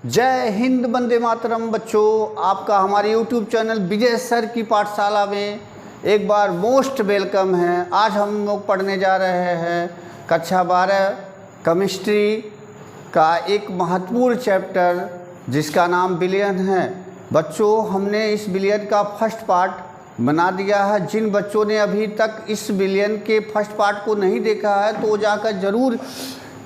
जय हिंद, वंदे मातरम। बच्चों, आपका हमारे YouTube चैनल विजय सर की पाठशाला में एक बार मोस्ट वेलकम है। आज हम लोग पढ़ने जा रहे हैं कक्षा 12 केमिस्ट्री का एक महत्वपूर्ण चैप्टर जिसका नाम बिलियन है। बच्चों, हमने इस बिलियन का फर्स्ट पार्ट बना दिया है। जिन बच्चों ने अभी तक इस बिलियन के फर्स्ट पार्ट को नहीं देखा है तो वो जाकर ज़रूर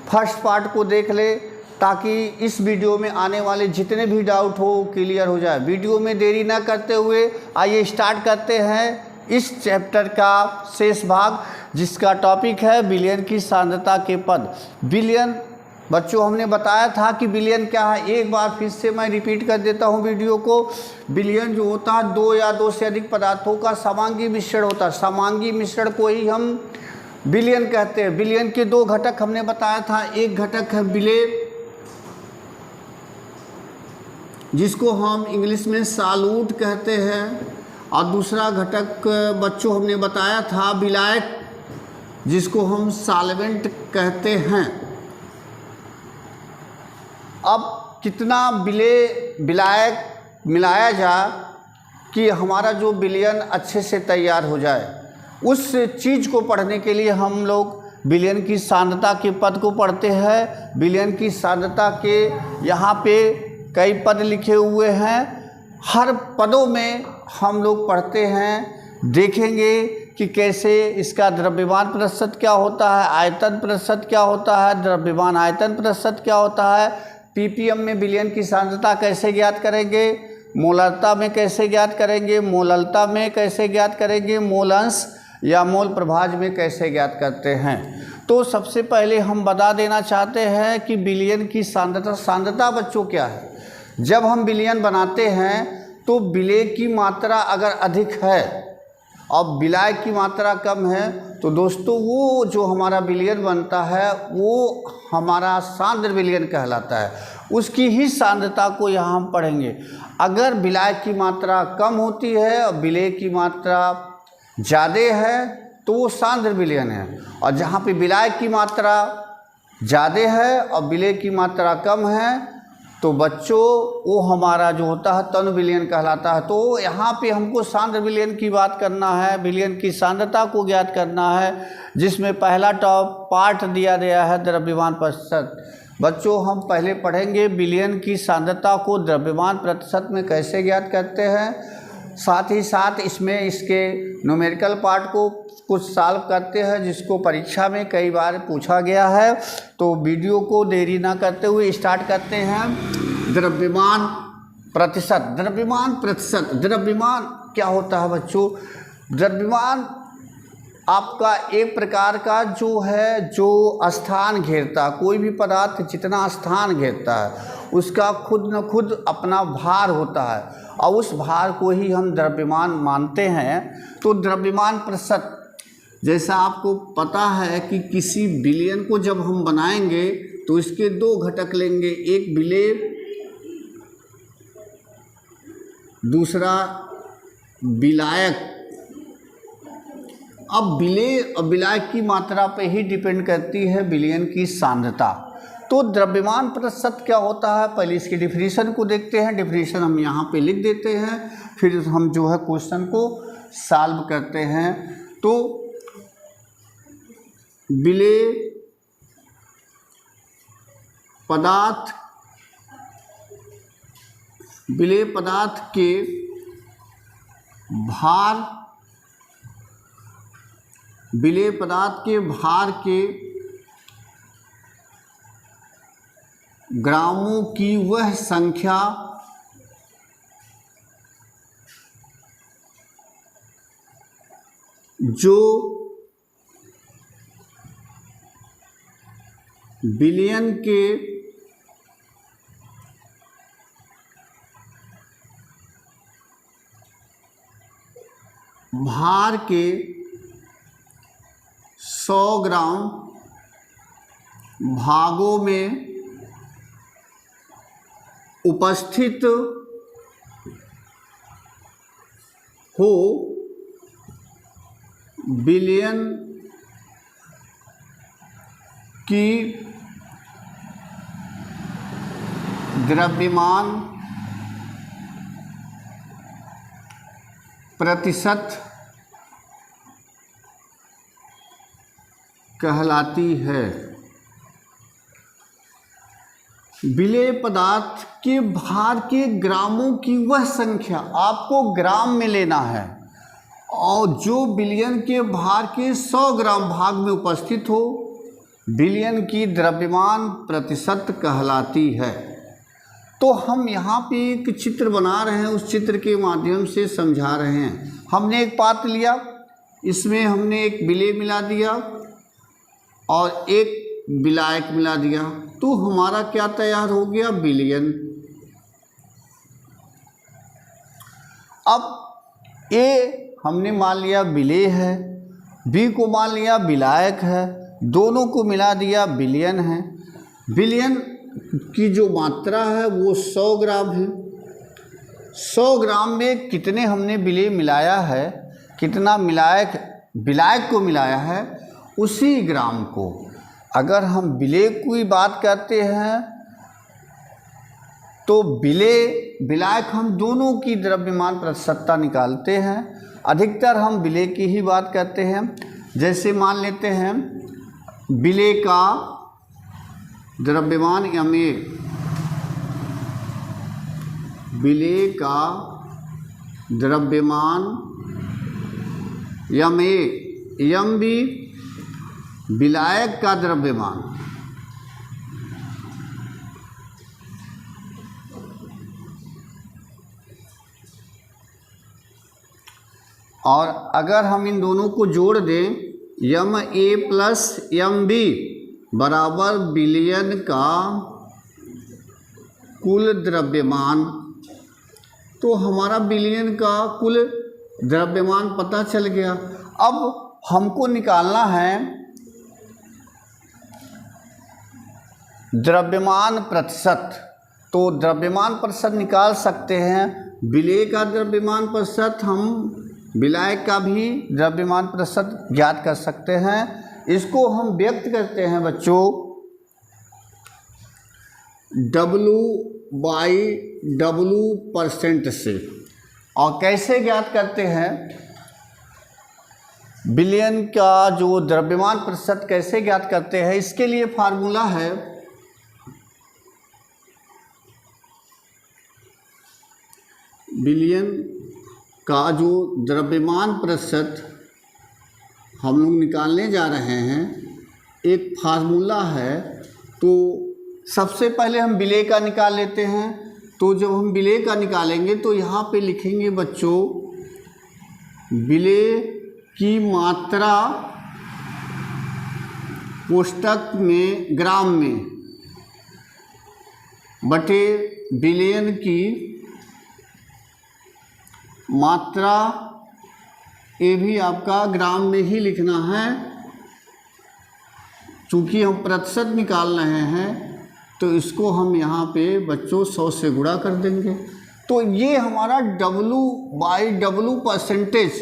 फर्स्ट पार्ट को देख ले, ताकि इस वीडियो में आने वाले जितने भी डाउट हो क्लियर हो जाए। वीडियो में देरी ना करते हुए आइए स्टार्ट करते हैं इस चैप्टर का शेष भाग, जिसका टॉपिक है बिलियन की सांद्रता के पद। बिलियन बच्चों, हमने बताया था कि बिलियन क्या है। एक बार फिर से मैं रिपीट कर देता हूं वीडियो को। बिलियन जो होता है दो या दो से अधिक पदार्थों का समांगी मिश्रण होता है। समांगी मिश्रण को ही हम बिलियन कहते हैं। बिलियन के दो घटक हमने बताया था। एक घटक है विलेय, जिसको हम इंग्लिश में सॉल्यूट कहते हैं, और दूसरा घटक बच्चों हमने बताया था विलायक, जिसको हम सॉल्वेंट कहते हैं। अब कितना विलायक मिलाया जाए कि हमारा जो बिलियन अच्छे से तैयार हो जाए, उस चीज़ को पढ़ने के लिए हम लोग बिलियन की सांद्रता के पद को पढ़ते हैं। बिलियन की सांद्रता के यहाँ पे कई पद लिखे हुए हैं। हर पदों में हम लोग पढ़ते हैं, देखेंगे कि कैसे इसका द्रव्यमान प्रतिशत क्या होता है, आयतन प्रतिशत क्या होता है, द्रव्यमान आयतन प्रतिशत क्या होता है, पीपीएम में बिलियन की सांद्रता कैसे ज्ञात करेंगे, मोलरता में कैसे ज्ञात करेंगे, मोललता में कैसे ज्ञात करेंगे, मोल अंश या मोल प्रभाज में कैसे ज्ञात करते हैं। तो सबसे पहले हम बता देना चाहते हैं कि बिलियन की सांद्रता बच्चों क्या है। जब हम बिलियन बनाते हैं तो विलेय की मात्रा अगर अधिक है और विलायक की मात्रा कम है तो दोस्तों वो जो हमारा बिलियन बनता है वो हमारा सांद्र बिलियन कहलाता है। उसकी ही सांद्रता को यहाँ हम पढ़ेंगे। अगर विलायक की मात्रा कम होती है और विलेय की मात्रा ज़्यादा है तो वो सांद्र बिलियन है, और जहाँ पे विलायक की मात्रा ज़्यादा है और विलेय की मात्रा कम है तो बच्चों वो हमारा जो होता है तनु बिलियन कहलाता है। तो यहाँ पे हमको सांद्र बिलियन की बात करना है, बिलियन की सांद्रता को ज्ञात करना है, जिसमें पहला टॉप पार्ट दिया गया है द्रव्यमान प्रतिशत। बच्चों, हम पहले पढ़ेंगे बिलियन की सांद्रता को द्रव्यमान प्रतिशत में कैसे ज्ञात करते हैं, साथ ही साथ इसमें इसके न्यूमेरिकल पार्ट को कुछ सॉल्व करते हैं, जिसको परीक्षा में कई बार पूछा गया है। तो वीडियो को देरी ना करते हुए स्टार्ट करते हैं। द्रव्यमान प्रतिशत। द्रव्यमान प्रतिशत, द्रव्यमान क्या होता है बच्चों? द्रव्यमान आपका एक प्रकार का जो है जो स्थान घेरता, कोई भी पदार्थ जितना स्थान घेरता है उसका खुद न खुद अपना भार होता है, और उस भार को ही हम द्रव्यमान मानते हैं। तो द्रव्यमान प्रतिशत, जैसा आपको पता है कि किसी बिलियन को जब हम बनाएंगे तो इसके दो घटक लेंगे, एक विलेय, दूसरा विलायक। अब विलेय और विलायक की मात्रा पे ही डिपेंड करती है बिलियन की सांद्रता। तो द्रव्यमान प्रतिशत क्या होता है, पहले इसकी डिफिनीशन को देखते हैं। डिफिनीशन हम यहाँ पे लिख देते हैं, फिर हम जो है क्वेश्चन को सॉल्व करते हैं। तो विलेय पदार्थ के भार, विलेय पदार्थ के भार के ग्रामों की वह संख्या जो बिलियन के भार के 100 ग्राम भागों में उपस्थित हो बिलियन की द्रव्यमान प्रतिशत कहलाती है। विलेय पदार्थ के भार के ग्रामों की वह संख्या, आपको ग्राम में लेना है, और जो बिलियन के भार के 100 ग्राम भाग में उपस्थित हो, बिलियन की द्रव्यमान प्रतिशत कहलाती है। तो हम यहाँ पे एक चित्र बना रहे हैं, उस चित्र के माध्यम से समझा रहे हैं। हमने एक पात्र लिया, इसमें हमने एक विलेय मिला दिया और एक विलायक मिला दिया, तो हमारा क्या तैयार हो गया? बिलियन। अब ए हमने मान लिया विलेय है, बी को मान लिया विलायक है, दोनों को मिला दिया बिलियन है। बिलियन की जो मात्रा है वो 100 ग्राम है। 100 ग्राम में कितने हमने विलेय मिलाया है, कितना विलायक को मिलाया है, उसी ग्राम को। अगर हम विलेय की बात करते हैं तो विलायक हम दोनों की द्रव्यमान प्रतिशतता निकालते हैं। अधिकतर हम विलेय की ही बात करते हैं। जैसे मान लेते हैं विलेय का द्रव्यमान Ma, विलेय का द्रव्यमान Ma, Mb विलायक का द्रव्यमान। और अगर हम इन दोनों को जोड़ दें, Ma प्लस Mb बराबर बिलियन का कुल द्रव्यमान, तो हमारा बिलियन का कुल द्रव्यमान पता चल गया। अब हमको निकालना है द्रव्यमान प्रतिशत। तो द्रव्यमान प्रतिशत निकाल सकते हैं। विलेय का द्रव्यमान प्रतिशत, हम विलायक का भी द्रव्यमान प्रतिशत ज्ञात कर सकते हैं। इसको हम व्यक्त करते हैं बच्चों W/W% से। और कैसे ज्ञात करते हैं? बिलियन का जो द्रव्यमान प्रतिशत कैसे ज्ञात करते हैं, इसके लिए फार्मूला है बिलियन का जो द्रव्यमान प्रतिशत हम लोग निकालने जा रहे हैं, एक फार्मूला है। तो सबसे पहले हम विलेय का निकाल लेते हैं। तो जब हम विलेय का निकालेंगे तो यहाँ पे लिखेंगे बच्चों विलेय की मात्रा कोष्टक में ग्राम में बटे बिलियन की मात्रा, ये भी आपका ग्राम में ही लिखना है। चूँकि हम प्रतिशत निकाल रहे हैं तो इसको हम यहाँ पे बच्चों 100 से गुणा कर देंगे। तो ये हमारा W/W%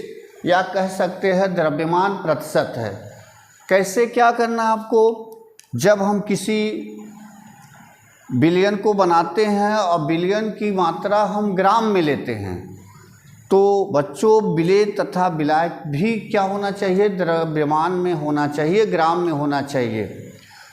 या कह सकते हैं द्रव्यमान प्रतिशत है। कैसे क्या करना है आपको? जब हम किसी बिलियन को बनाते हैं और बिलियन की मात्रा हम ग्राम में लेते हैं, तो बच्चों विलेय तथा विलायक भी क्या होना चाहिए? द्रव्यमान में होना चाहिए, ग्राम में होना चाहिए।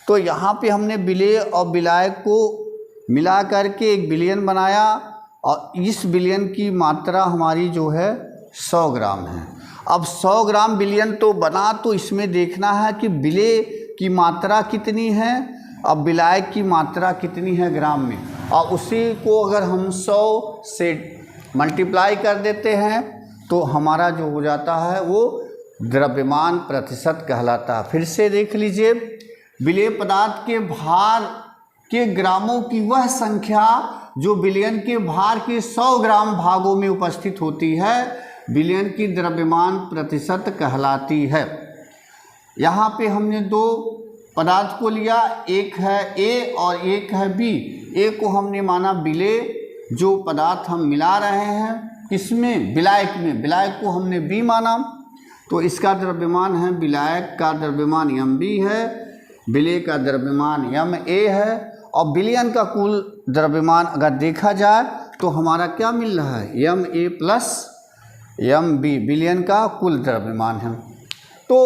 तो यहाँ पे हमने विलेय और विलायक को मिला करके एक बिलियन बनाया, और इस बिलियन की मात्रा हमारी जो है 100 ग्राम है। अब 100 ग्राम बिलियन तो बना, तो इसमें देखना है कि विलेय की मात्रा कितनी है और विलायक की मात्रा कितनी है ग्राम में, और उसी को अगर हम 100 से मल्टीप्लाई कर देते हैं तो हमारा जो हो जाता है वो द्रव्यमान प्रतिशत कहलाता है। फिर से देख लीजिए, विलेय पदार्थ के भार के ग्रामों की वह संख्या जो बिलियन के भार के 100 ग्राम भागों में उपस्थित होती है, बिलियन की द्रव्यमान प्रतिशत कहलाती है। यहाँ पे हमने दो पदार्थ को लिया, एक है ए और एक है बी। ए को हमने माना विलेय, जो पदार्थ हम मिला रहे हैं किसमें? विलायक में। विलायक को हमने बी माना, तो इसका द्रव्यमान है, विलायक का द्रव्यमान Mb है, विलेय का द्रव्यमान Ma है, और विलयन का कुल द्रव्यमान अगर देखा जाए तो हमारा क्या मिल रहा है, Ma प्लस Mb विलयन का कुल द्रव्यमान है। तो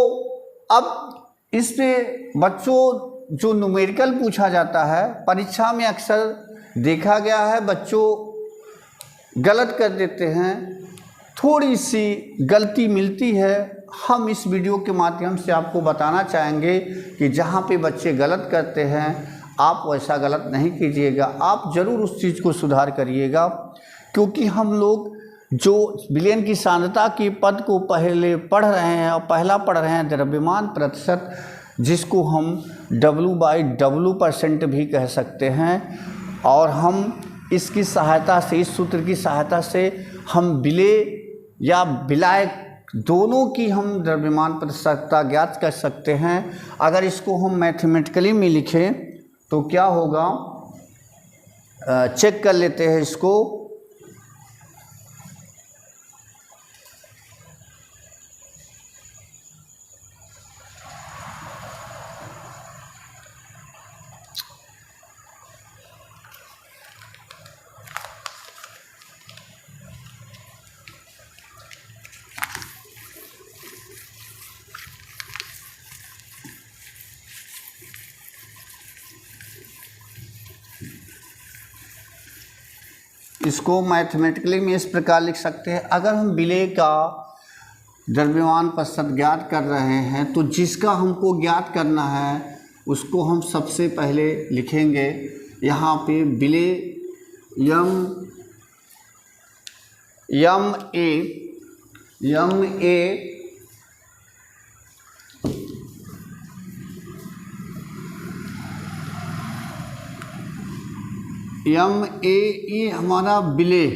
अब इस पे बच्चों जो न्यूमेरिकल पूछा जाता है परीक्षा में अक्सर देखा गया है बच्चों गलत कर देते हैं, थोड़ी सी गलती मिलती है। हम इस वीडियो के माध्यम से आपको बताना चाहेंगे कि जहाँ पे बच्चे गलत करते हैं आप वैसा गलत नहीं कीजिएगा, आप ज़रूर उस चीज़ को सुधार करिएगा, क्योंकि हम लोग जो विलयन की सांद्रता के पद को पहले पढ़ रहे हैं और पहला पढ़ रहे हैं द्रव्यमान प्रतिशत, जिसको हम W/W% भी कह सकते हैं। और हम इसकी सहायता से, इस सूत्र की सहायता से हम विलेय या विलायक दोनों की हम द्रव्यमान प्रतिशतता ज्ञात कर सकते हैं। अगर इसको हम मैथमेटिकली में लिखें तो क्या होगा, चेक कर लेते हैं इसको। इसको मैथमेटिकली में इस प्रकार लिख सकते हैं, अगर हम विलेय का द्रव्यमान प्रतिशत ज्ञात कर रहे हैं तो जिसका हमको ज्ञात करना है उसको हम सबसे पहले लिखेंगे यहाँ पे विलेय Ma हमारा विलेय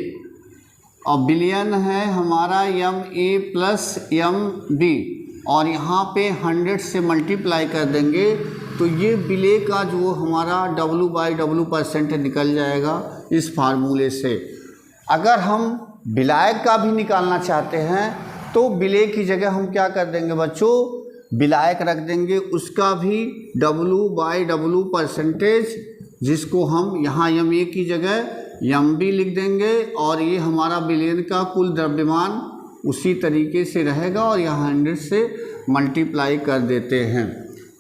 और विलयन है हमारा Ma प्लस Mb और यहाँ पे 100 से मल्टीप्लाई कर देंगे तो ये विलेय का जो हमारा W/W% निकल जाएगा इस फार्मूले से। अगर हम विलायक का भी निकालना चाहते हैं तो विलेय की जगह हम क्या कर देंगे बच्चों, विलायक रख देंगे, उसका भी W/W%, जिसको हम यहाँ Ma की जगह Mb लिख देंगे और ये हमारा विलयन का कुल द्रव्यमान उसी तरीके से रहेगा और यहाँ 100 से मल्टीप्लाई कर देते हैं।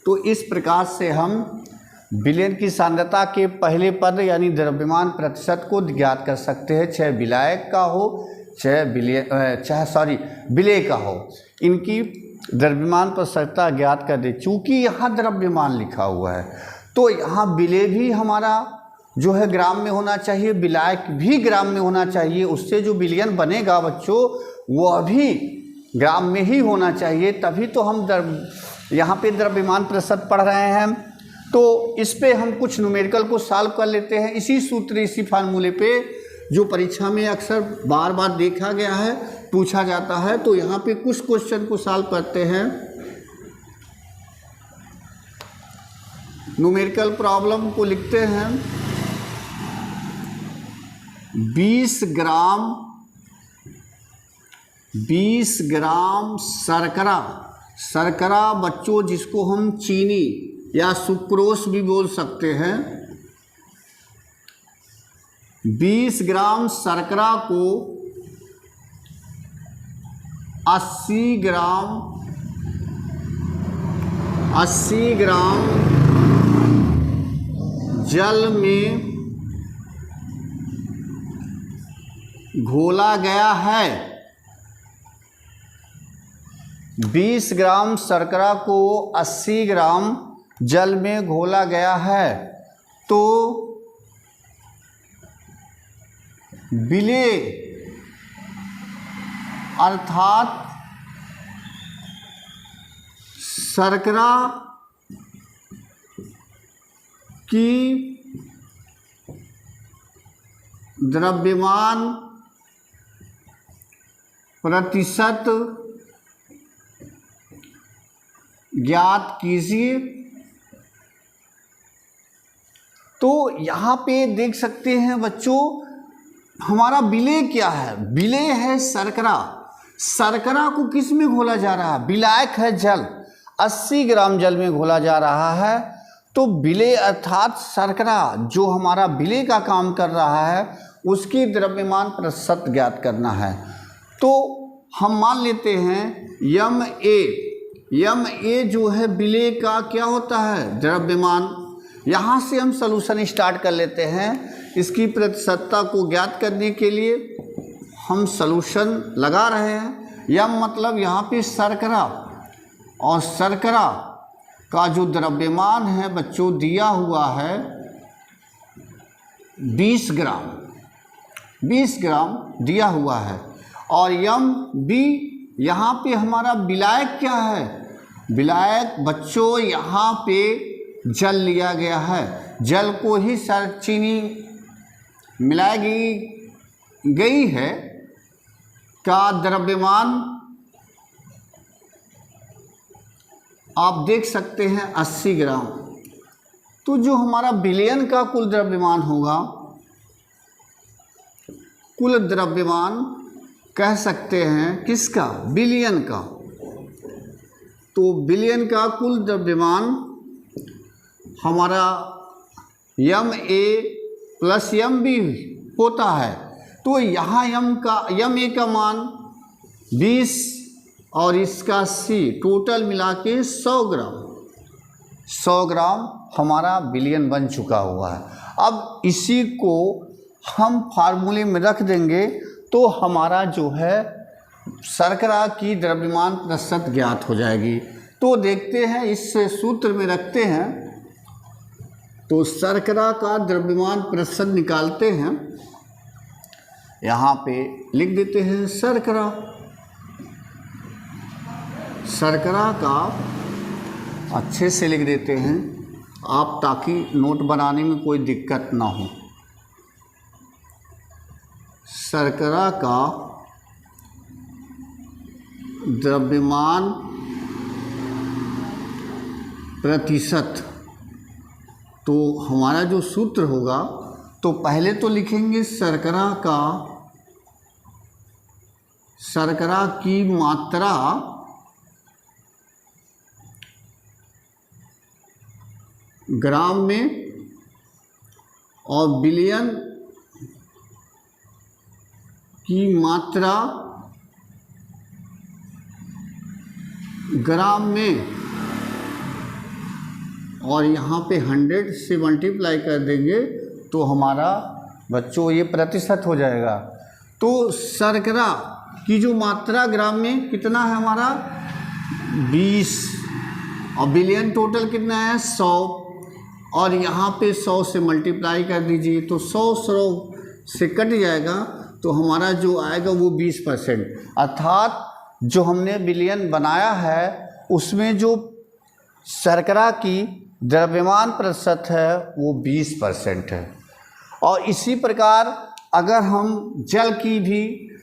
तो इस प्रकार से हम विलयन की सांद्रता के पहले पद यानी द्रव्यमान प्रतिशत को ज्ञात कर सकते हैं, चाहे विलायक का हो चाहे विलेय का हो, इनकी द्रव्यमान प्रतिशतता ज्ञात कर दे। चूँकि यहाँ द्रव्यमान लिखा हुआ है तो यहाँ विलेय भी हमारा जो है ग्राम में होना चाहिए, विलायक भी ग्राम में होना चाहिए, उससे जो विलयन बनेगा बच्चों वह भी ग्राम में ही होना चाहिए, तभी तो हम यहाँ पे द्रव्यमान प्रतिशत पढ़ रहे हैं। तो इस पे हम कुछ न्यूमेरिकल को सॉल्व कर लेते हैं, इसी सूत्र इसी फार्मूले पे जो परीक्षा में अक्सर बार बार देखा गया है, पूछा जाता है। तो यहाँ पे कुछ क्वेश्चन को सॉल्व करते हैं। न्यूमेरिकल प्रॉब्लम को लिखते हैं 20 ग्राम शर्करा बच्चों, जिसको हम चीनी या सुक्रोस भी बोल सकते हैं, 20 ग्राम शर्करा को 80 ग्राम जल में घोला गया है। 20 ग्राम शर्करा को 80 ग्राम जल में घोला गया है, तो विलेय अर्थात शर्करा की द्रव्यमान प्रतिशत ज्ञात कीजिए। तो यहाँ पे देख सकते हैं बच्चों हमारा विलेय क्या है, विलेय है शर्करा। शर्करा को किस में घोला जा रहा है, विलायक है जल, 80 ग्राम जल में घोला जा रहा है। तो विलेय अर्थात शर्करा जो हमारा विलेय का काम कर रहा है उसकी द्रव्यमान प्रतिशत ज्ञात करना है। तो हम मान लेते हैं यम ए जो है विलेय का क्या होता है, द्रव्यमान। यहाँ से हम सॉल्यूशन स्टार्ट कर लेते हैं। इसकी प्रतिशतता को ज्ञात करने के लिए हम सॉल्यूशन लगा रहे हैं। यम मतलब यहाँ पे शर्करा, और शर्करा का जो द्रव्यमान है बच्चों दिया हुआ है 20 ग्राम दिया हुआ है। और यम बी यहाँ पे हमारा विलायक क्या है, विलायक बच्चों यहाँ पे जल लिया गया है। जल को ही चीनी मिलाई गई है का द्रव्यमान आप देख सकते हैं 80 ग्राम। तो जो हमारा विलयन का कुल द्रव्यमान होगा, कुल द्रव्यमान कह सकते हैं किसका, विलयन का। तो विलयन का कुल द्रव्यमान हमारा यम ए प्लस यम बी होता है। तो यहाँ यम ए का मान 20 और इसका सी टोटल मिला के 100 ग्राम हमारा विलयन बन चुका हुआ है। अब इसी को हम फार्मूले में रख देंगे तो हमारा जो है शर्करा की द्रव्यमान प्रतिशत ज्ञात हो जाएगी। तो देखते हैं, इस सूत्र में रखते हैं। तो शर्करा का द्रव्यमान प्रतिशत निकालते हैं। यहाँ पे लिख देते हैं शर्करा का अच्छे से लिख देते हैं आप, ताकि नोट बनाने में कोई दिक्कत ना हो। शर्करा का द्रव्यमान प्रतिशत, तो हमारा जो सूत्र होगा, तो पहले तो लिखेंगे शर्करा की मात्रा ग्राम में और विलयन की मात्रा ग्राम में, और यहाँ पे 100 से मल्टीप्लाई कर देंगे तो हमारा बच्चों ये प्रतिशत हो जाएगा। तो शर्करा की जो मात्रा ग्राम में कितना है हमारा 20, और विलयन टोटल कितना है 100, और यहाँ पे 100 से मल्टीप्लाई कर दीजिए तो 100 से कट जाएगा, तो हमारा जो आएगा वो 20%। अर्थात जो हमने विलयन बनाया है उसमें जो शर्करा की द्रव्यमान प्रतिशत है वो 20% है। और इसी प्रकार अगर हम जल की भी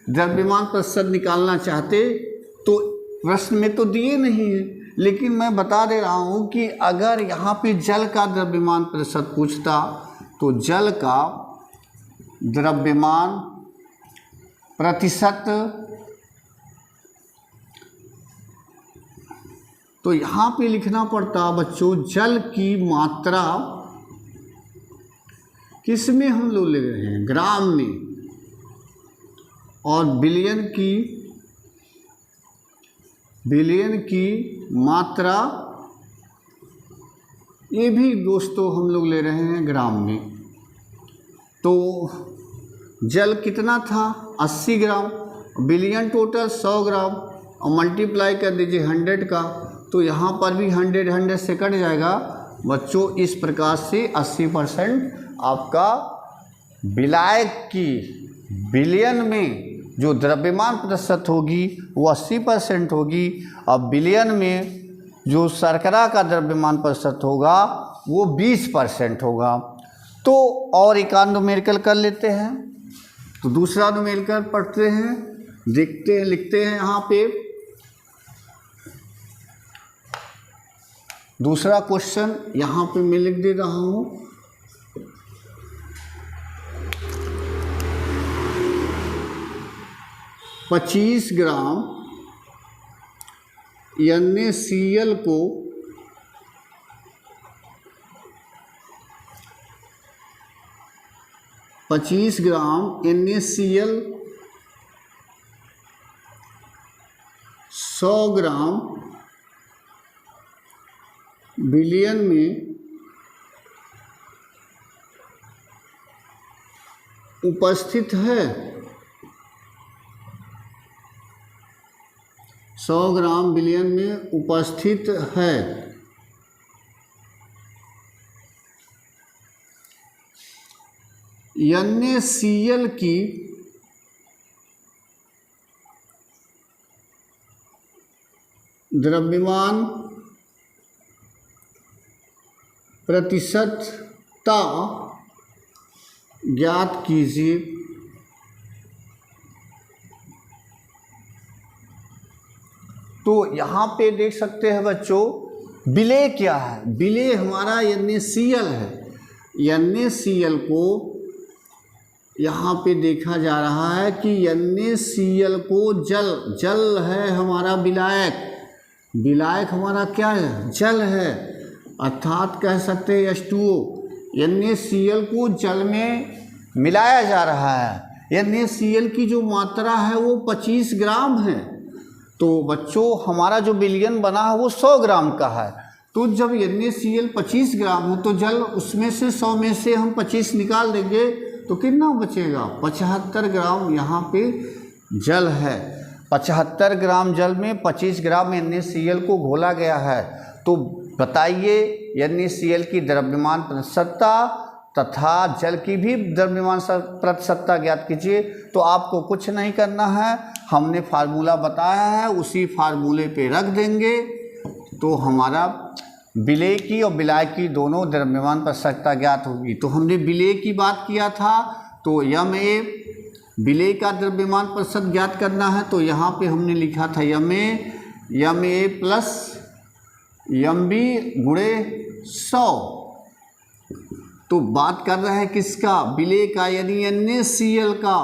द्रव्यमान प्रतिशत निकालना चाहते तो प्रश्न में तो दिए नहीं है, लेकिन मैं बता दे रहा हूँ कि अगर यहाँ पे जल का द्रव्यमान प्रतिशत पूछता तो जल का द्रव्यमान प्रतिशत, तो यहाँ पे लिखना पड़ता बच्चों जल की मात्रा किस में हम लोग ले रहे हैं, ग्राम में, और विलयन की मात्रा ये भी दोस्तों हम लोग ले रहे हैं ग्राम में। तो जल कितना था 80 ग्राम, विलयन टोटल 100 ग्राम, और मल्टीप्लाई कर दीजिए 100 का, तो यहाँ पर भी 100 से कट जाएगा बच्चों। इस प्रकार से 80% आपका विलायक की विलयन में जो द्रव्यमान प्रतिशत होगी वो 80% होगी, और विलयन में जो शर्करा का द्रव्यमान प्रतिशत होगा वो 20% होगा। तो और एक न्यूमेरिकल कर लेते हैं। तो दूसरा न्यूमेरिकल पढ़ते हैं, देखते हैं, लिखते हैं यहाँ पे दूसरा क्वेश्चन, यहाँ पे मैं लिख दे रहा हूँ। पच्चीस ग्राम NaCl को 25 ग्राम NaCl 100 ग्राम बिलियन में उपस्थित है। 100 ग्राम बिलियन में उपस्थित है। NaCl की द्रव्यमान प्रतिशतता ज्ञात कीजिए। तो यहाँ पे देख सकते हैं बच्चों, विलेय क्या है? विलेय हमारा NaCl है। NaCl को यहाँ पे देखा जा रहा है कि NaCl को जल है हमारा विलायक। विलायक हमारा क्या है? जल है, अर्थात कह सकते हैं H2O। NaCl को जल में मिलाया जा रहा है। NaCl की जो मात्रा है वो 25 ग्राम है। तो बच्चों हमारा जो बिलियन बना है वो 100 ग्राम का है। तो जब NaCl 25 ग्राम है तो जल उसमें से 100 में से हम 25 निकाल देंगे तो कितना बचेगा? 75 ग्राम यहाँ पे जल है। 75 ग्राम जल में 25 ग्राम NaCl को घोला गया है। तो बताइए NaCl की द्रव्यमान प्रतिशतता तथा जल की भी द्रव्यमान प्रतिशतता ज्ञात कीजिए। तो आपको कुछ नहीं करना है, हमने फार्मूला बताया है उसी फार्मूले पे रख देंगे तो हमारा विलेय की और विलायक की दोनों द्रव्यमान प्रतिशतता ज्ञात होगी। तो हमने विलेय की बात किया था, तो Ma विलेय का द्रव्यमान प्रतिशत ज्ञात करना है। तो यहाँ पे हमने लिखा था Ma प्लस Mb गुणे 100। तो बात कर रहे हैं किसका? विलेय का, यानी NaCl का।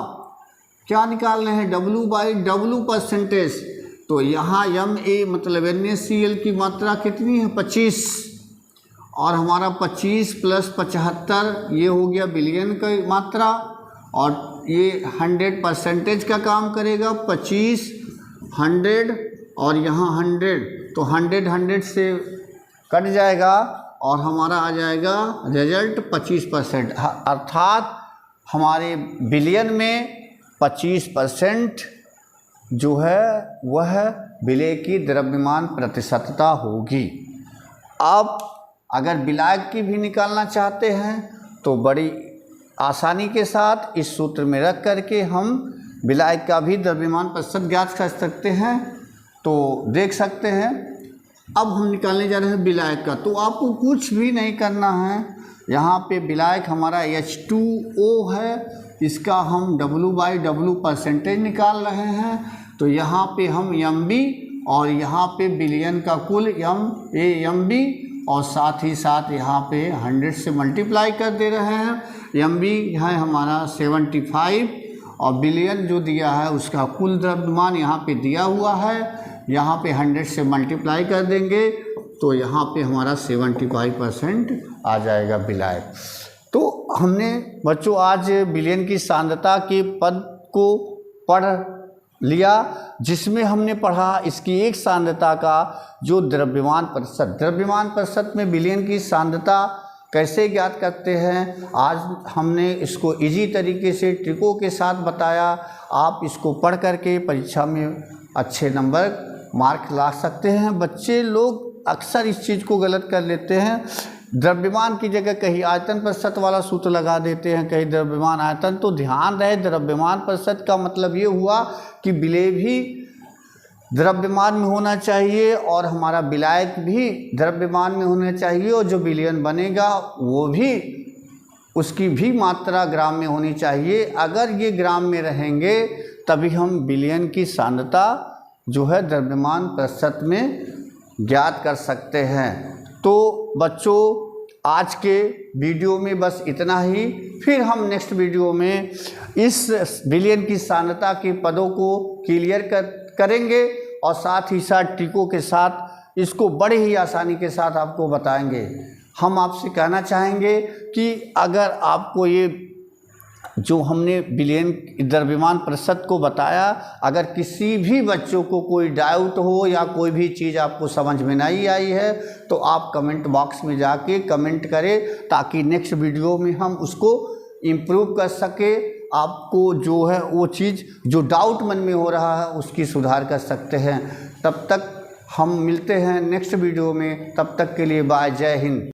क्या निकाल रहे हैं? W/W percentage. तो यहाँ Ma मतलब NaCl की मात्रा कितनी है? 25। और हमारा 25 + 75 ये हो गया बिलियन का मात्रा। और ये 100 परसेंटेज का काम करेगा। 25 100 और यहाँ 100, तो 100 से कट जाएगा और हमारा आ जाएगा रिजल्ट 25%। अर्थात हमारे बिलियन में 25% जो है वह विलेय की द्रव्यमान प्रतिशतता होगी। अब अगर विलायक की भी निकालना चाहते हैं तो बड़ी आसानी के साथ इस सूत्र में रख करके हम विलायक का भी द्रव्यमान प्रतिशत ज्ञात कर सकते हैं। तो देख सकते हैं अब हम निकालने जा रहे हैं विलायक का। तो आपको कुछ भी नहीं करना है। यहाँ पे विलायक हमारा H2O है, इसका हम W/W परसेंटेज निकाल रहे हैं। तो यहाँ पे हम Mb और यहाँ पे बिलियन का कुल Mb और साथ ही साथ यहाँ पे 100 से मल्टीप्लाई कर दे रहे हैं। Mb है हमारा 75 और बिलियन जो दिया है उसका कुल द्रव्यमान यहाँ पे दिया हुआ है। यहाँ पे 100 से मल्टीप्लाई कर देंगे तो यहाँ पे हमारा 75% आ जाएगा विलायक। तो हमने बच्चों आज बिलियन की सांद्रता के पद को पढ़ लिया, जिसमें हमने पढ़ा इसकी एक सांद्रता का जो द्रव्यमान प्रतिशत में बिलियन की सांद्रता कैसे ज्ञात करते हैं। आज हमने इसको इजी तरीके से ट्रिकों के साथ बताया। आप इसको पढ़ करके परीक्षा में अच्छे नंबर मार्क ला सकते हैं। बच्चे लोग अक्सर इस चीज़ को गलत कर लेते हैं, द्रव्यमान की जगह कहीं आयतन प्रतिशत वाला सूत्र लगा देते हैं, कहीं द्रव्यमान आयतन। तो ध्यान रहे द्रव्यमान प्रतिशत का मतलब ये हुआ कि विलेय भी द्रव्यमान में होना चाहिए और हमारा विलायक भी द्रव्यमान में होना चाहिए, और जो विलयन बनेगा वो भी उसकी भी मात्रा ग्राम में होनी चाहिए। अगर ये ग्राम में रहेंगे तभी हम विलयन की सांद्रता जो है द्रव्यमान प्रतिशत में ज्ञात कर सकते हैं। तो बच्चों आज के वीडियो में बस इतना ही। फिर हम नेक्स्ट वीडियो में इस विलयन की सांद्रता के पदों को क्लियर करेंगे और साथ ही साथ ट्रिकों के साथ इसको बड़े ही आसानी के साथ आपको बताएंगे। हम आपसे कहना चाहेंगे कि अगर आपको ये जो हमने बिलियन द्रव्यमान प्रतिशत को बताया। अगर किसी भी बच्चों को कोई डाउट हो या कोई भी चीज़ आपको समझ में नहीं आई है तो आप कमेंट बॉक्स में जाके कमेंट करें, ताकि नेक्स्ट वीडियो में हम उसको इम्प्रूव कर सके। आपको जो है वो चीज़ जो डाउट मन में हो रहा है उसकी सुधार कर सकते हैं। तब तक हम मिलते हैं नेक्स्ट वीडियो में, तब तक के लिए बाय, जय हिंद।